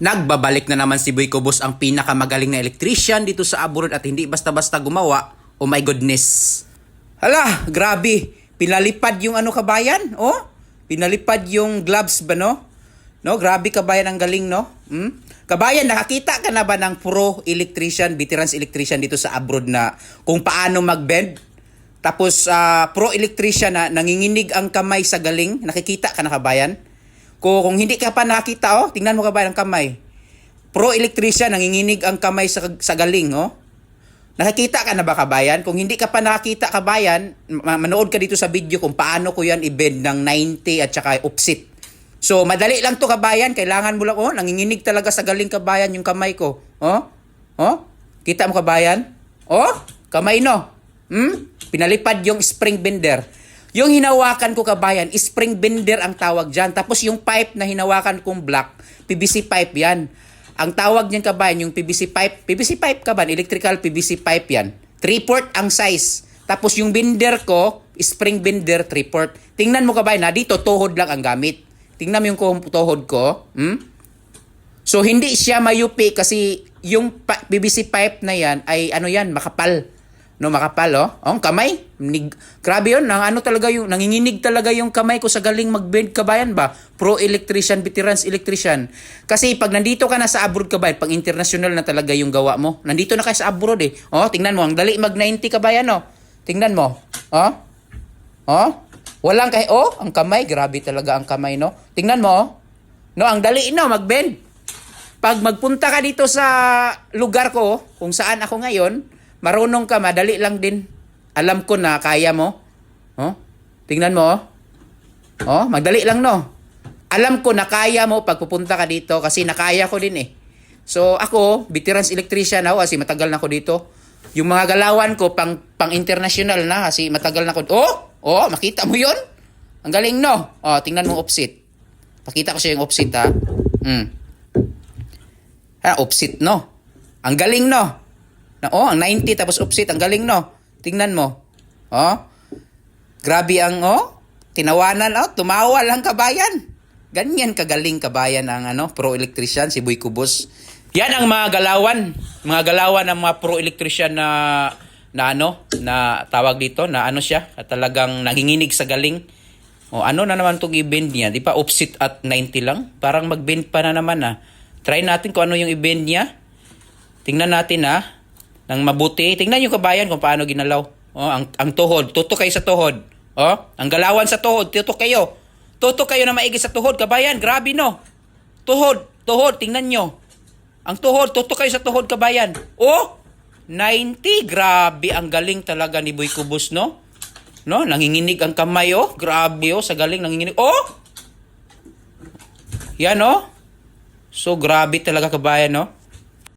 Nagbabalik na naman si Boy Cubos, ang pinakamagaling na electrician dito sa abroad at hindi basta-basta gumawa. Oh my goodness. Hala, grabe. Pinalipad yung kabayan, oh? Pinalipad yung gloves ba, no? No, grabe kabayan, ang galing, no? Kabayan, nakakita ka na ba ng pro electrician, veterans electrician dito sa abroad na kung paano mag-bend? Tapos pro electrician na nanginginig ang kamay sa galing. Nakikita ka na, kabayan? Kung hindi ka pa nakita, oh, tingnan mo kabayan ang kamay. Pro electrician, nanginginig ang kamay sa galing, oh. Nakikita ka na ba, kabayan? Kung hindi ka pa nakakita, kabayan, manood ka dito sa video kung paano ko yan i-bend ng 90 at saka offset. So, madali lang to, kabayan. Kailangan mo lang, oh, nanginginig talaga sa galing, kabayan, yung kamay ko. Oh? Oh? Kita mo, kabayan? Oh? Kamay, no? Pinalipad yung spring bender. Yung hinawakan ko, kabayan, spring bender ang tawag dyan. Tapos yung pipe na hinawakan kong black, PVC pipe yan. Ang tawag niyan, kabayan, yung PVC pipe. PVC pipe, kabayan, electrical PVC pipe yan. 3/4 ang size. Tapos yung bender ko, spring bender 3/4. Tingnan mo, kabayan, na dito tuhod lang ang gamit. Tingnan mo yung tuhod ko. So hindi siya mayupi kasi yung PVC pipe na yan ay makapal. No, makapal, oh. Oh, kamay. Grabe yun. Talaga yung, nanginginig talaga yung kamay ko sa galing mag-bend, kabayan ba? Pro electrician, veterans electrician. Kasi pag nandito ka na sa abroad, kabayan, pang international na talaga yung gawa mo. Nandito na kayo sa abroad, eh. Oh, tingnan mo. Ang dali mag-90, kabayan, oh. Tingnan mo. Oh. Oh. Walang ang kamay. Grabe talaga ang kamay, no? Tingnan mo, oh. No, ang dali, no, mag-bend. Pag magpunta ka dito sa lugar ko, kung saan ako ngayon, marunong ka, madali lang din. Alam ko na, kaya mo. Oh? Tingnan mo. Oh, madali lang, no? Alam ko na kaya mo pag pupunta ka dito kasi nakaya ko din, eh. So, ako, veterans electrician ako kasi matagal na ako dito. Yung mga galawan ko, pang-international na kasi matagal na ako. Oh, makita mo yun? Ang galing, no? Oh, tingnan mo offset. Pakita ko siya yung offset, ha? Offset, no? Ang galing, no? Ang 90 tapos offset, ang galing, no? Tingnan mo. Oh. Grabe ang, tinawanan, tumawa lang, kabayan. Ganyan kagaling, kabayan, ang pro electrician, si Boy Cubos. Yan ang mga galawan ng mga pro electrician na tawag dito, na siya, at talagang nanginginig sa galing. O na naman itong i-bend niya? Di pa offset at 90 lang? Parang mag-bend pa na naman, ha? Try natin kung ano yung i-bend niya. Tingnan natin, ha? Nang mabuti. Tingnan yung kabayan kung paano ginalaw. Ang tuhod. Tutok kayo sa tuhod. Ang galawan sa tuhod. Tutok kayo. Tutok kayo na maigi sa tuhod. Kabayan, grabe, no? Tuhod. Tingnan nyo. Ang tuhod. Tutok kayo sa tuhod, kabayan. 90. Grabe. Ang galing talaga ni Boy Cubos, no? No? Nanginginig ang kamay, Grabe, sa galing. Nanginginig. Yan, So, grabe talaga, kabayan, no?